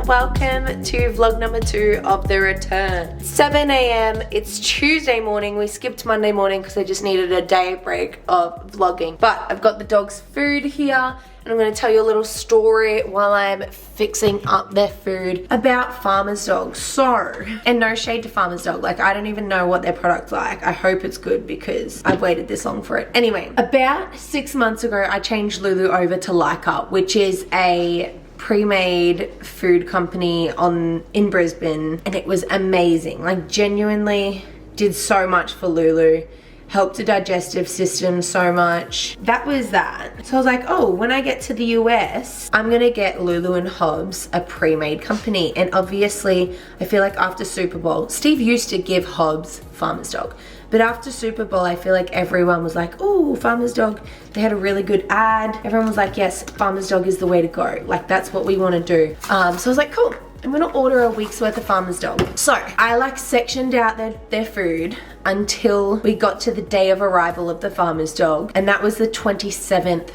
welcome to vlog number 2 of the return. 7 a.m. It's Tuesday morning. We skipped Monday morning because I just needed a day break of vlogging. But I've got the dogs' food here and I'm going to tell you a little story while I'm fixing up their food about Farmer's Dog. So, and no shade to Farmer's Dog, like I don't even know what their product's like. I hope it's good because I've waited this long for it. Anyway, about 6 months ago I changed Lulu over to Leica, which is a pre-made food company in Brisbane, and it was amazing. Like genuinely did so much for Lulu, helped the digestive system so much. That was that. So I was like, oh, when I get to the US, I'm gonna get Lulu and Hobbs a pre-made company. And obviously, I feel like after Super Bowl, Steve used to give Hobbs Farmer's Dog. But after Super Bowl, I feel like everyone was like, oh, Farmer's Dog. They had a really good ad. Everyone was like, yes, Farmer's Dog is the way to go. Like, that's what we want to do. So I was like, cool. I'm gonna order a week's worth of Farmer's Dog. So I like sectioned out their food until we got to the day of arrival of the Farmer's Dog. And that was the 27th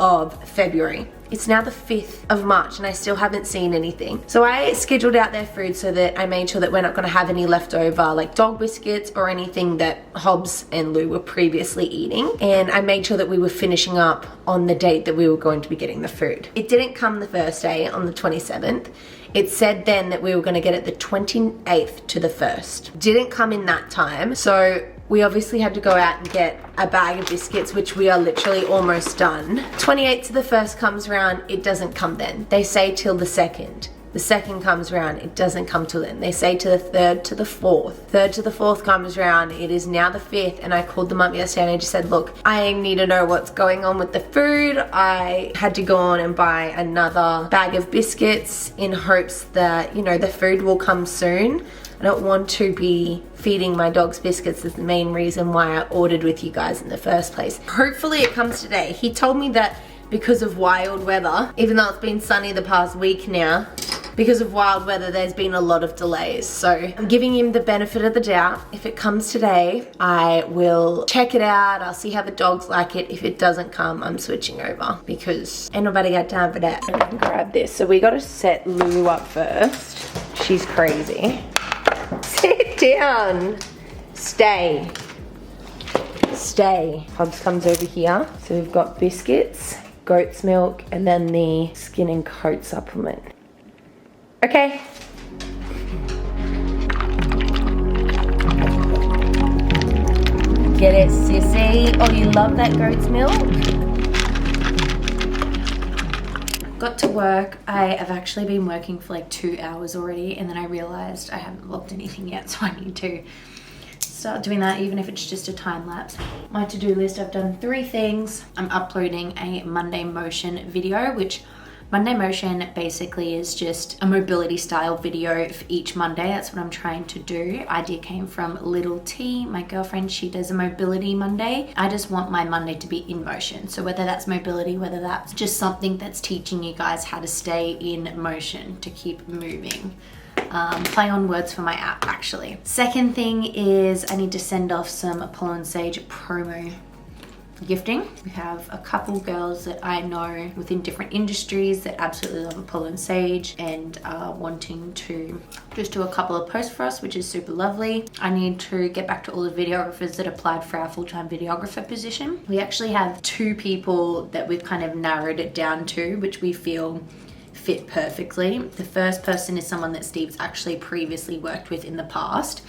of February. It's now the 5th of March and I still haven't seen anything. So I scheduled out their food so that I made sure that we're not gonna have any leftover like dog biscuits or anything that Hobbs and Lou were previously eating. And I made sure that we were finishing up on the date that we were going to be getting the food. It didn't come the first day on the 27th. It said then that we were gonna get it the 28th to the 1st. Didn't come in that time. So we obviously had to go out and get a bag of biscuits, which we are literally almost done. 28th to the 1st comes around, it doesn't come then. They say till the 2nd. The 2nd comes around, it doesn't come till then. They say to the 3rd to the 4th. 3rd to the 4th comes around, it is now the 5th, and I called them up yesterday and I just said, look, I need to know what's going on with the food. I had to go on and buy another bag of biscuits in hopes that, you know, the food will come soon. I don't want to be feeding my dogs biscuits is the main reason why I ordered with you guys in the first place. Hopefully it comes today. He told me that because of wild weather, even though it's been sunny the past week now, because of wild weather, there's been a lot of delays. So I'm giving him the benefit of the doubt. If it comes today, I will check it out. I'll see how the dogs like it. If it doesn't come, I'm switching over because ain't nobody got time for that. I can grab this. So we gotta set Lulu up first. She's crazy. Sit down. Stay. Stay. Hobbs comes over here. So we've got biscuits, goat's milk, and then the skin and coat supplement. Okay. Get it, sissy? Oh, you love that goat's milk? Got to work. I have actually been working for like 2 hours already, and then I realized I haven't vlogged anything yet, so I need to start doing that, even if it's just a time lapse. My to-do list, I've done 3 things. I'm uploading a Monday motion video, which Monday motion basically is just a mobility style video for each Monday. That's what I'm trying to do. Idea came from Little T, my girlfriend. She does a mobility Monday. I just want my Monday to be in motion. So whether that's mobility, whether that's just something that's teaching you guys how to stay in motion, to keep moving. Play on words for my app actually. Second thing is I need to send off some Apollo and Sage promo gifting. We have a couple girls that I know within different industries that absolutely love Apollo and Sage and are wanting to just do a couple of posts for us, which is super lovely. I need to get back to all the videographers that applied for our full-time videographer position. We actually have 2 people that we've kind of narrowed it down to, which we feel fit perfectly. The first person is someone that Steve's actually previously worked with in the past.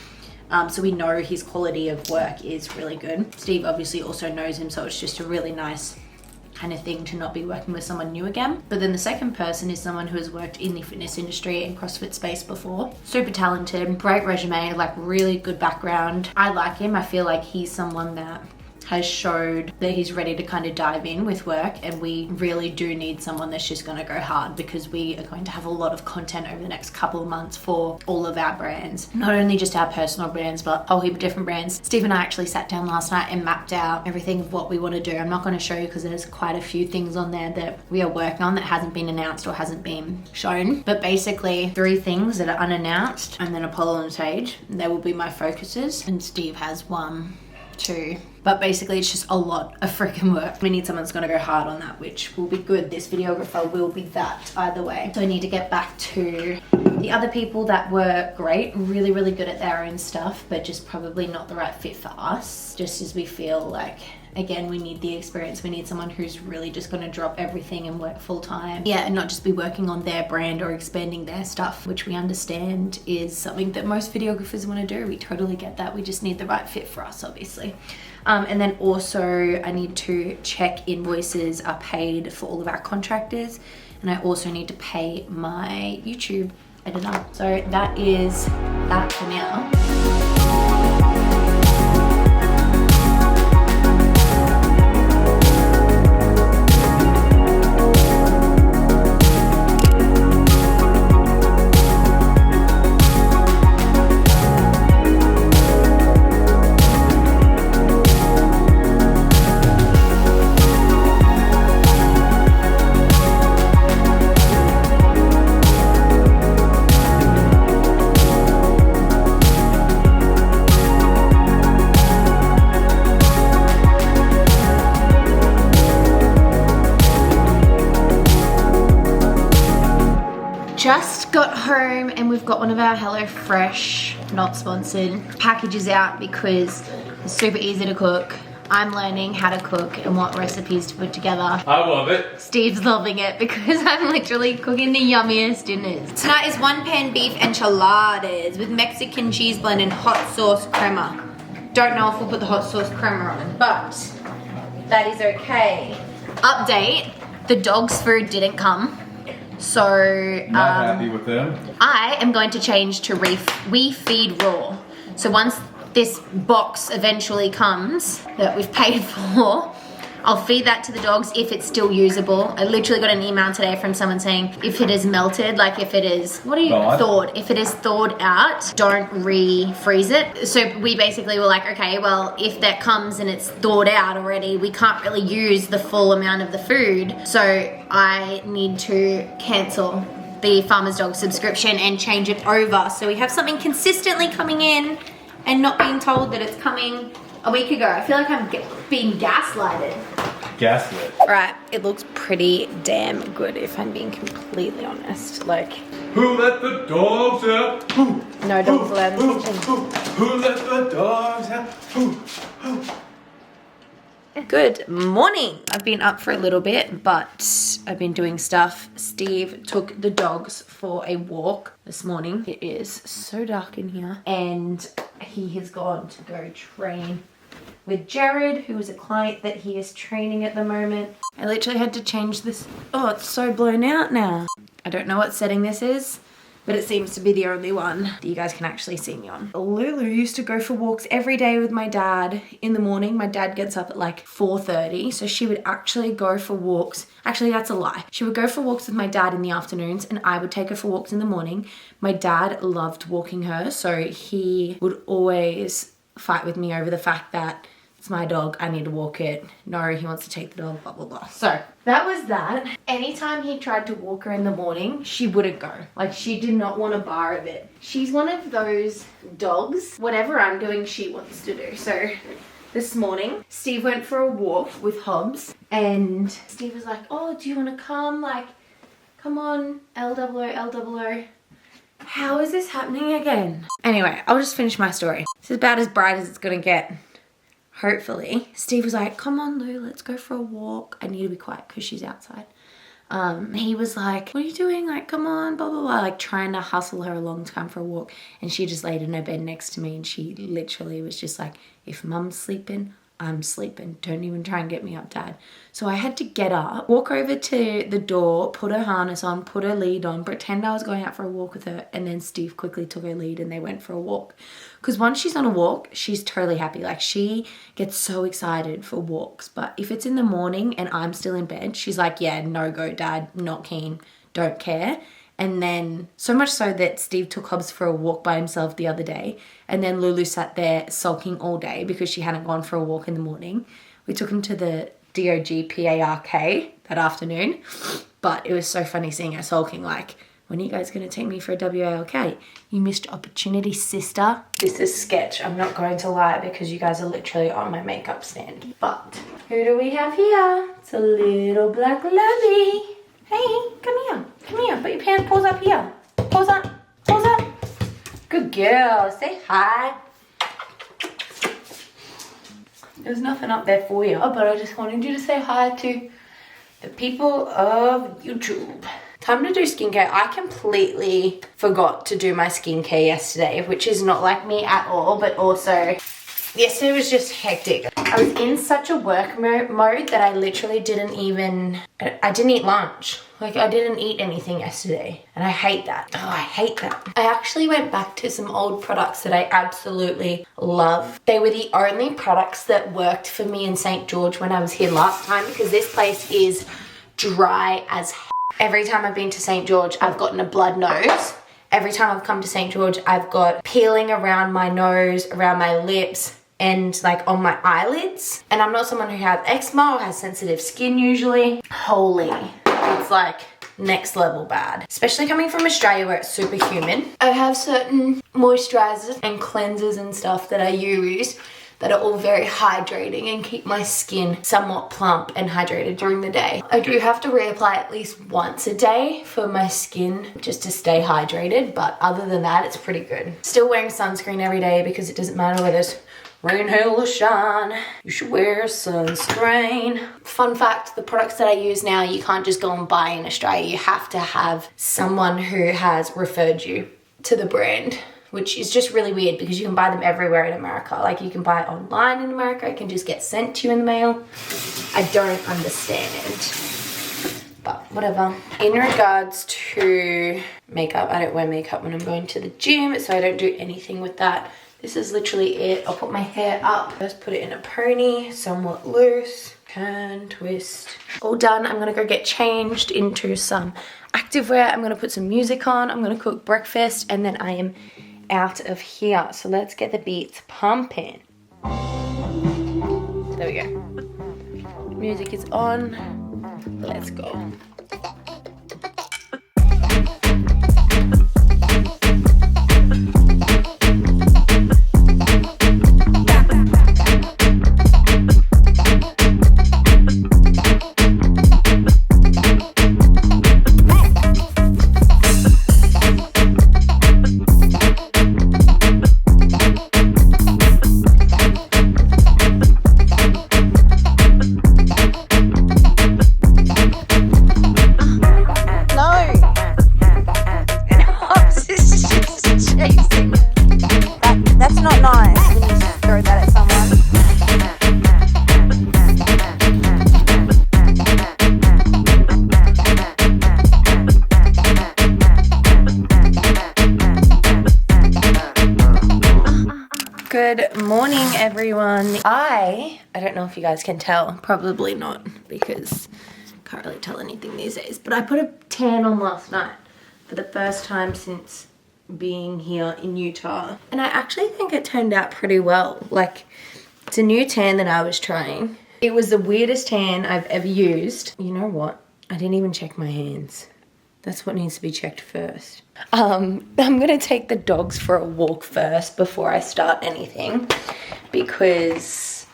So we know his quality of work is really good. Steve obviously also knows him, so it's just a really nice kind of thing to not be working with someone new again. But then the second person is someone who has worked in the fitness industry and CrossFit space before. Super talented, great resume, like really good background. I like him. I feel like he's someone that has showed that he's ready to kind of dive in with work, and we really do need someone that's just going to go hard because we are going to have a lot of content over the next couple of months for all of our brands, not only just our personal brands but a whole heap of different brands. Steve and I actually sat down last night and mapped out everything of what we want to do. I'm not going to show you because there's quite a few things on there that we are working on that hasn't been announced or hasn't been shown, but basically 3 things that are unannounced, and then Apollo and Sage. They will be my focuses, and Steve has one too. But basically it's just a lot of freaking work. We need someone that's gonna go hard on that, which will be good. This videographer will be that either way. So I need to get back to the other people that were great, really, really good at their own stuff, but just probably not the right fit for us. Just as we feel like, again, we need the experience. We need someone who's really just gonna drop everything and work full time. Yeah, and not just be working on their brand or expanding their stuff, which we understand is something that most videographers wanna do. We totally get that. We just need the right fit for us, obviously. And then also I need to check invoices are paid for all of our contractors. And I also need to pay my YouTube editor. So that is that for now. Just got home and we've got one of our HelloFresh, not sponsored, packages out because it's super easy to cook. I'm learning how to cook and what recipes to put together. I love it. Steve's loving it because I'm literally cooking the yummiest dinners. Tonight is 1 pan beef enchiladas with Mexican cheese blend and hot sauce crema. Don't know if we'll put the hot sauce crema on, but that is okay. Update, the dog's food didn't come. So Not happy with them. I am going to change to we feed raw. So once this box eventually comes that we've paid for, I'll feed that to the dogs if it's still usable. I literally got an email today from someone saying if it is melted, like if it is, thawed? If it is thawed out, don't refreeze it. So we basically were like, okay, well, if that comes and it's thawed out already, we can't really use the full amount of the food. So I need to cancel the Farmer's Dog subscription and change it over. So we have something consistently coming in and not being told that it's coming a week ago. I feel like I'm being gaslighted. Gaslit. Right, it looks pretty damn good if I'm being completely honest. Like, Who let the dogs out? Who? no dogs allowed in the kitchen. Who let the dogs out? Who? Good morning. I've been up for a little bit, but I've been doing stuff. Steve took the dogs for a walk this morning. It is so dark in here, and he has gone to go train with Jared, who is a client that he is training at the moment. I literally had to change this. Oh, it's so blown out now. I don't know what setting this is, but it seems to be the only one that you guys can actually see me on. Lulu used to go for walks every day with my dad in the morning. My dad gets up at like 4:30, so she would actually go for walks. Actually, that's a lie. She would go for walks with my dad in the afternoons and I would take her for walks in the morning. My dad loved walking her, so he would always fight with me over the fact that it's my dog, I need to walk it. No, he wants to take the dog, blah, blah, blah. So that was that. Anytime he tried to walk her in the morning, she wouldn't go. Like, she did not want a bar of it. She's one of those dogs, whatever I'm doing, she wants to do. So this morning, Steve went for a walk with Hobbs and Steve was like, oh, do you want to come? Like, come on, L-O-O. How is this happening again? Anyway, I'll just finish my story. This is about as bright as it's gonna get. Hopefully. Steve was like, come on Lou, let's go for a walk. I need to be quiet because she's outside. He was like, what are you doing? Like, come on, blah, blah, blah. Like trying to hustle her along to come for a walk. And she just laid in her bed next to me and she literally was just like, if mum's sleeping, I'm sleeping. Don't even try and get me up, Dad. So I had to get up, walk over to the door, put her harness on, put her lead on, pretend I was going out for a walk with her, and then Steve quickly took her lead and they went for a walk. Because once she's on a walk, she's totally happy. Like, she gets so excited for walks. But if it's in the morning and I'm still in bed, she's like, yeah, no go, Dad, not keen, don't care. And then, so much so that Steve took Hobbs for a walk by himself the other day. And then Lulu sat there sulking all day because she hadn't gone for a walk in the morning. We took him to the DOG PARK that afternoon. But it was so funny seeing her sulking like When are you guys gonna take me for a WALK? You missed opportunity, sister. This is sketch, I'm not going to lie, because you guys are literally on my makeup stand. But who do we have here? It's a little black lovey. Hey, come here, put your paws up here. Paws up. Good girl, say hi. There's nothing up there for you, but I just wanted you to say hi to the people of YouTube. Time to do skincare. I completely forgot to do my skincare yesterday, which is not like me at all, but also yesterday was just hectic. I was in such a work mode that I literally didn't eat lunch. Like, I didn't eat anything yesterday, and I hate that. Oh, I hate that. I actually went back to some old products that I absolutely love. They were the only products that worked for me in St. George when I was here last time, because this place is dry as hell. Every time I've been to St. George, I've gotten a blood nose. Every time I've come to St. George, I've got peeling around my nose, around my lips, and like on my eyelids. And I'm not someone who has eczema or has sensitive skin usually. Holy, it's like next level bad. Especially coming from Australia where it's super humid. I have certain moisturizers and cleansers and stuff that I use that are all very hydrating and keep my skin somewhat plump and hydrated during the day. I do have to reapply at least once a day for my skin just to stay hydrated, but other than that, it's pretty good. Still wearing sunscreen every day because it doesn't matter whether it's rain, hail, or shine, you should wear sunscreen. Fun fact, the products that I use now, you can't just go and buy in Australia. You have to have someone who has referred you to the brand, which is just really weird because you can buy them everywhere in America. Like, you can buy it online in America, it can just get sent to you in the mail. I don't understand, but whatever. In regards to makeup, I don't wear makeup when I'm going to the gym, so I don't do anything with that. This is literally it. I'll put my hair up. Just put it in a pony, somewhat loose. Turn, twist. All done. I'm gonna go get changed into some activewear. I'm gonna put some music on. I'm gonna cook breakfast, and then I am out of here. So let's get the beats pumping. There we go. Music is on. Let's go. Good morning, everyone. I don't know if you guys can tell, probably not, because I can't really tell anything these days, but I put a tan on last night for the first time since being here in Utah, and I actually think it turned out pretty well. Like, it's a new tan that I was trying. It was the weirdest tan I've ever used. You know what? I didn't even check my hands. That's what needs to be checked first. I'm gonna take the dogs for a walk first before I start anything because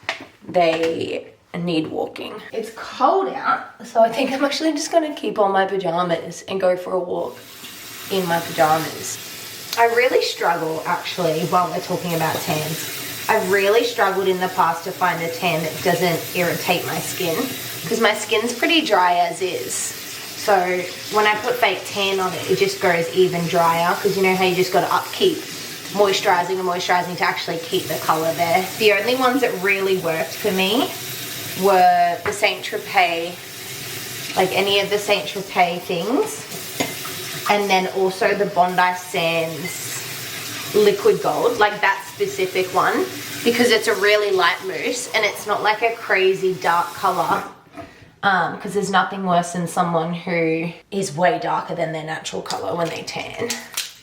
they need walking. It's cold out, so I think I'm actually just gonna keep on my pajamas and go for a walk in my pajamas. I really struggle, actually, while we're talking about tans. I've really struggled in the past to find a tan that doesn't irritate my skin because my skin's pretty dry as is. So when I put fake tan on it, it just goes even drier because you know how you just got to upkeep moisturizing and moisturizing to actually keep the color there. The only ones that really worked for me were the Saint Tropez, like any of the Saint Tropez things, and then also the Bondi Sands liquid gold, like that specific one, because it's a really light mousse and it's not like a crazy dark color. Because there's nothing worse than someone who is way darker than their natural color when they tan.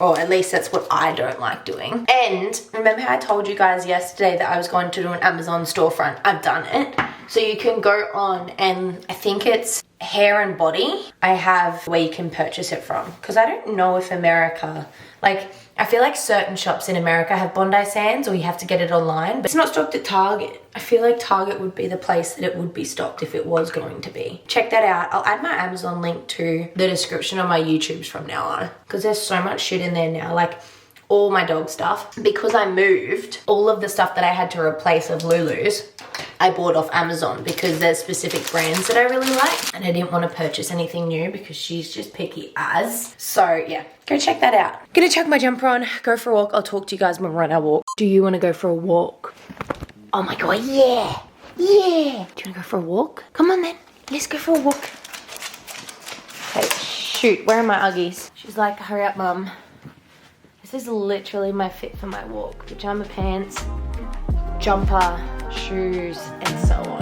Or at least that's what I don't like doing. And remember how I told you guys yesterday that I was going to do an Amazon storefront? I've done it. So you can go on and I think it's hair and body, I have where you can purchase it from. Because I don't know if America, like, I feel like certain shops in America have Bondi Sands or you have to get it online, but it's not stocked at Target. I feel like Target would be the place that it would be stocked if it was going to be. Check that out. I'll add my Amazon link to the description of my YouTubes from now on, because there's so much shit in there now. Like, all my dog stuff. Because I moved, all of the stuff that I had to replace of Lulu's, I bought off Amazon because there's specific brands that I really like, and I didn't want to purchase anything new because she's just picky as. So yeah, go check that out. Gonna chuck my jumper on, go for a walk. I'll talk to you guys when we're on our walk. Do you want to go for a walk? Oh my God, yeah. Yeah. Do you want to go for a walk? Come on then, let's go for a walk. Okay, shoot, where are my Uggies? She's like, hurry up, Mum. This is literally my fit for my walk. Pajama pants, jumper, shoes, and so on.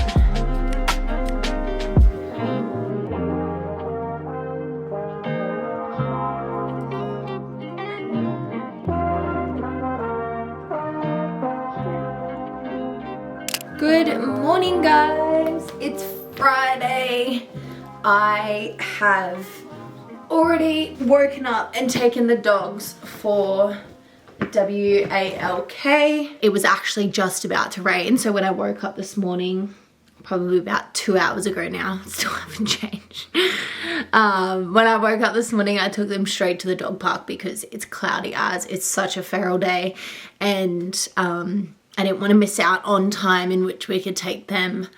Good morning, guys. It's Friday. I have already woken up and taken the dogs for WALK. It was actually just about to rain, so when I woke up this morning, probably about 2 hours ago now, still haven't changed. When I woke up this morning, I took them straight to the dog park because it's cloudy as it's such a feral day, and I didn't want to miss out on time in which we could take them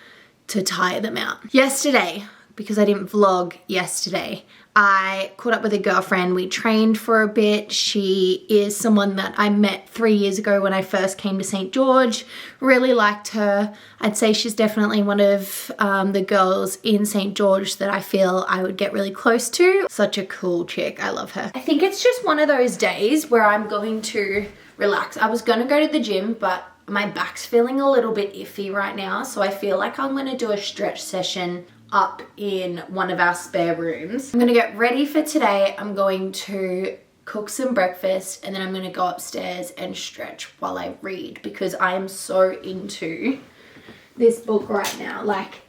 to tire them out. Yesterday, because I didn't vlog yesterday, I caught up with a girlfriend. We trained for a bit. She is someone that I met 3 years ago when I first came to St. George. Really liked her. I'd say she's definitely one of the girls in St. George that I feel I would get really close to. Such a cool chick. I love her. I think it's just one of those days where I'm going to relax. I was going to go to the gym, but my back's feeling a little bit iffy right now. So I feel like I'm going to do a stretch session up in one of our spare rooms. I'm gonna get ready for today. I'm going to cook some breakfast and then I'm gonna go upstairs and stretch while I read, because I am so into this book right now. Like,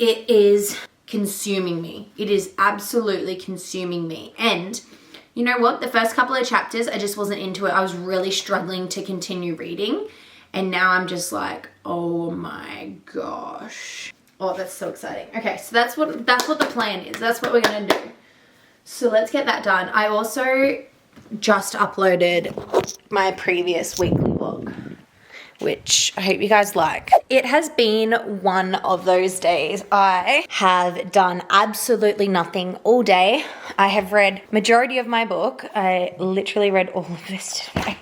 it is consuming me. It is absolutely consuming me. And you know what? The first couple of chapters, I just wasn't into it. I was really struggling to continue reading. And now I'm just like, oh my gosh. Oh, that's so exciting. Okay, so that's what the plan is. That's what we're gonna do. So let's get that done. I also just uploaded my previous weekly vlog, which I hope you guys like. It has been one of those days. I have done absolutely nothing all day. I have read majority of my book. I literally read all of this today.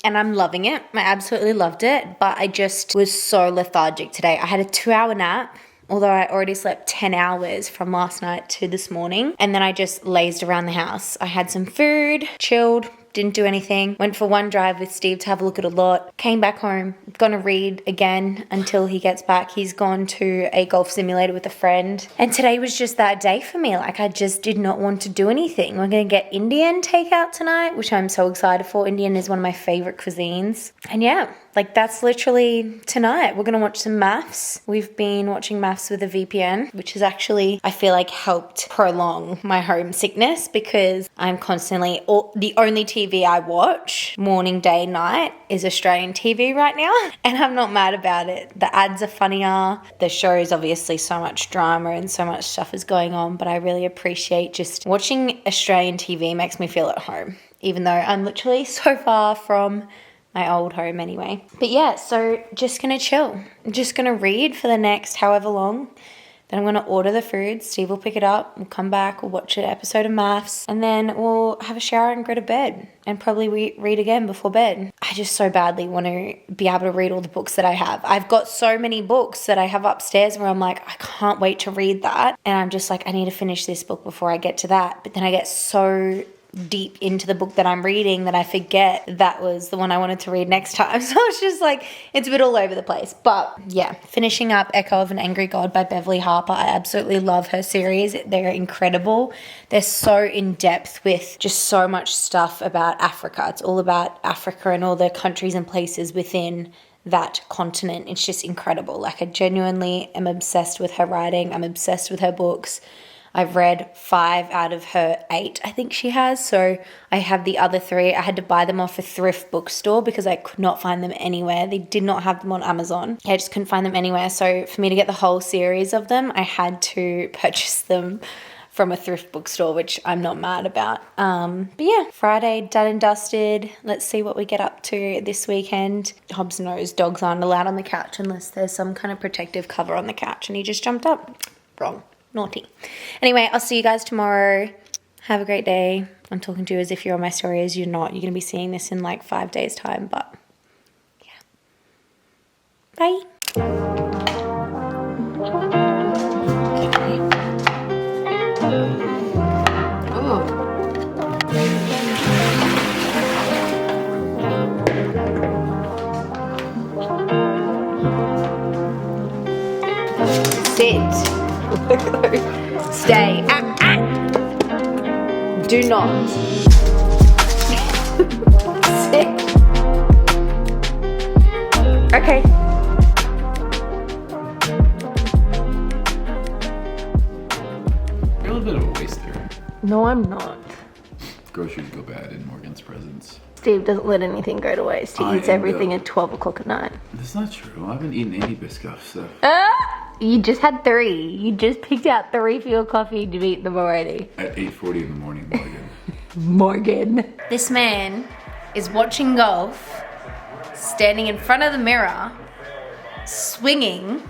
And I'm loving it. I absolutely loved it, but I just was so lethargic today. I had a 2-hour nap, although I already slept 10 hours from last night to this morning. And then I just lazed around the house. I had some food, chilled, didn't do anything. Went for one drive with Steve to have a look at a lot. Came back home. Gonna read again until he gets back. He's gone to a golf simulator with a friend. And today was just that day for me. Like, I just did not want to do anything. We're gonna get Indian takeout tonight, which I'm so excited for. Indian is one of my favorite cuisines. And yeah, like, that's literally tonight. We're gonna watch some maths. We've been watching maths with a VPN, which has actually, I feel like, helped prolong my homesickness, because I'm constantly, the only TV I watch morning, day, night is Australian TV right now, and I'm not mad about it. The ads are funnier. The show is obviously so much drama and so much stuff is going on, but I really appreciate just watching Australian TV. Makes me feel at home, even though I'm literally so far from my old home anyway. But yeah, so just gonna chill. I'm just gonna read for the next however long. Then I'm gonna order the food. Steve will pick it up. We'll come back. We'll watch an episode of maths. And then we'll have a shower and go to bed. And probably read again before bed. I just so badly want to be able to read all the books that I have. I've got so many books that I have upstairs where I'm like, I can't wait to read that. And I'm just like, I need to finish this book before I get to that. But then I get so deep into the book that I'm reading that I forget that was the one I wanted to read next time. So it's just like, it's a bit all over the place. But yeah, finishing up Echo of an Angry God by Beverly Harper. I absolutely love her series. They're incredible. They're so in depth with just so much stuff about Africa. It's all about Africa and all the countries and places within that continent. It's just incredible. Like, I genuinely am obsessed with her writing. I'm obsessed with her books. I've read 5 out of her 8, I think she has. So I have the other 3. I had to buy them off a thrift bookstore because I could not find them anywhere. They did not have them on Amazon. I just couldn't find them anywhere. So for me to get the whole series of them, I had to purchase them from a thrift bookstore, which I'm not mad about. But yeah, Friday done and dusted. Let's see what we get up to this weekend. Hobbs knows dogs aren't allowed on the couch unless there's some kind of protective cover on the couch, and he just jumped up. Wrong. Naughty. Anyway, I'll see you guys tomorrow. Have a great day. I'm talking to you as if you're on my story, as you're not. You're going to be seeing this in like 5 days' time, but yeah. Bye. Sit. Stay. Do not. Sit. Okay. You're a little bit of a waster. No, I'm not. Groceries go bad in Morgan's presence. Steve doesn't let anything go to waste. He eats everything at 12 o'clock at night. That's not true. I haven't eaten any Biscoff stuff. You just had 3. You just picked out 3 for your coffee to eat them already. At 8:40 in the morning, Morgan. Morgan. This man is watching golf, standing in front of the mirror, swinging,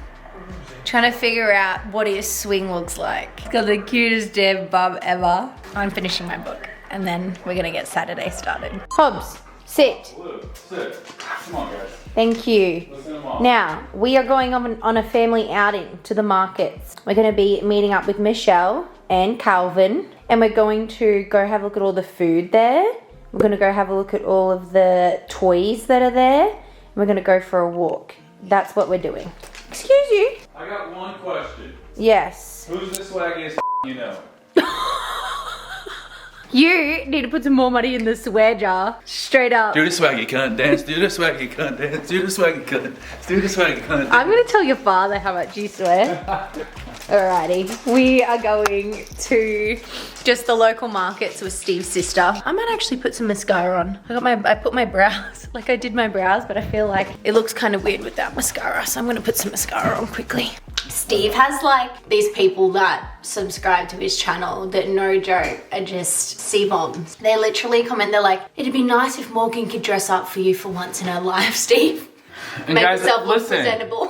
trying to figure out what his swing looks like. He's got the cutest damn bum ever. I'm finishing my book, and then we're gonna get Saturday started. Hobbs, sit. Sit. Come on, guys. Thank you. Now, we are going on a family outing to the markets. We're going to be meeting up with Michelle and Calvin, and we're going to go have a look at all the food there. We're going to go have a look at all of the toys that are there, and we're going to go for a walk. That's what we're doing. Excuse you? I got one question. Yes. Who's the swaggiest you know? You need to put some more money in the swear jar. Straight up. Do the swaggy cunt dance, do the swaggy cunt dance, do the swaggy cunt, do the swaggy cunt. I'm going to tell your father how much you swear. Alrighty. We are going to just the local markets with Steve's sister. I might actually put some mascara on. I put my brows, like I did my brows, but I feel like it looks kind of weird without mascara, so I'm going to put some mascara on quickly. Steve has like these people that subscribe to his channel that, no joke, are just C-bombs. They literally comment, they're like, it'd be nice if Morgan could dress up for you for once in her life, Steve. And Make guys, yourself look listen, presentable.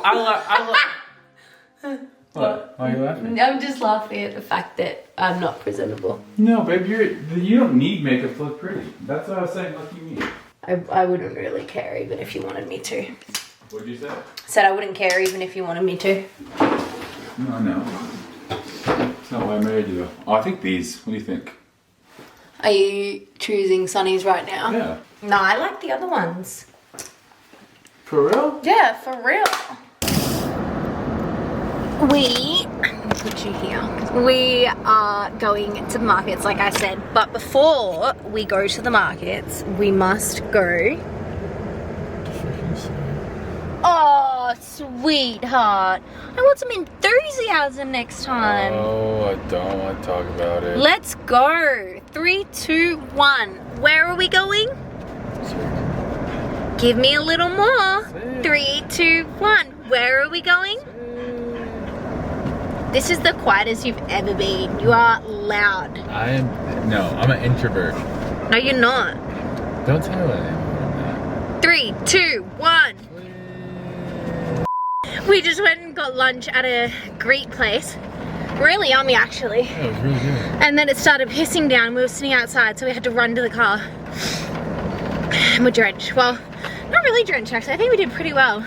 What? Why are you laughing? I'm just laughing at the fact that I'm not presentable. No, babe, you don't need makeup to look pretty. That's what I was saying, lucky me. I wouldn't really care even if you wanted me to. What'd you say? Said I wouldn't care even if you wanted me to. No, no. It's not why I married you. Oh, I think these. What do you think? Are you choosing Sunny's right now? Yeah. No, I like the other ones. For real? Yeah, for real. I'll put you here. We are going to the markets, like I said. But before we go to the markets, we must go. Oh, sweetheart. I want some enthusiasm next time. Oh, I don't want to talk about it. Let's go. 3, 2, 1. Where are we going? Give me a little more. 3, 2, 1. Where are we going? This is the quietest you've ever been. You are loud. I'm an introvert. No, you're not. Don't tell anyone. 3, 2, 1. We just went and got lunch at a Greek place. Really yummy, actually. Yeah, it was really good. And then it started pissing down. We were sitting outside, so we had to run to the car. And we're drenched. Well, not really drenched, actually. I think we did pretty well.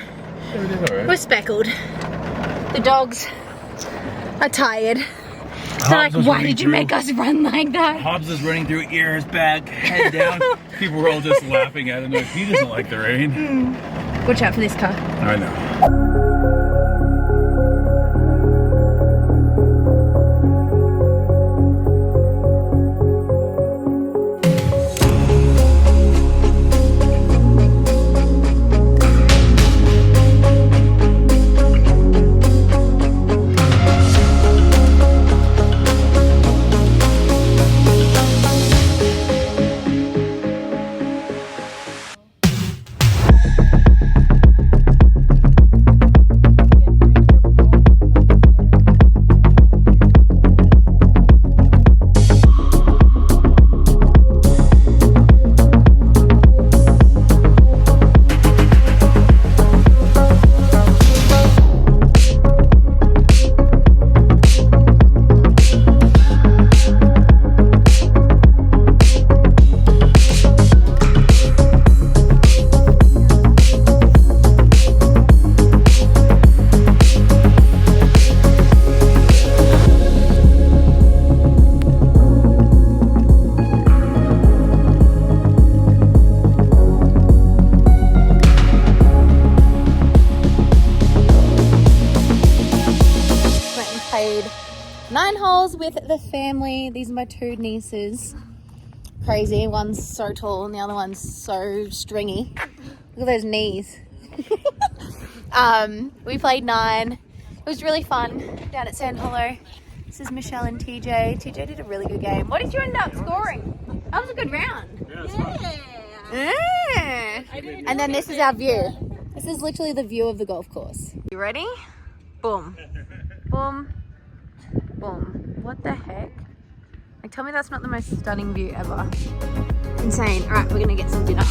Yeah, we did alright. We're speckled. The dogs are tired. They're like, why did you make us run like that? Hobbs is running through, ears back, head down. People were all just laughing at him. Like, he doesn't like the rain. Watch out for this car. I know. 9 holes with the family. These are my 2 nieces. Crazy. One's so tall and the other one's so stringy. Look at those knees. We played 9. It was really fun down at Sand Hollow. This is Michelle and TJ. TJ did a really good game. What did you end up scoring? That was a good round. Yeah. And then this is our view. This is literally the view of the golf course. You ready? Boom. Boom. Boom. What the heck? Like, tell me that's not the most stunning view ever. Insane. All right, we're gonna get some dinner.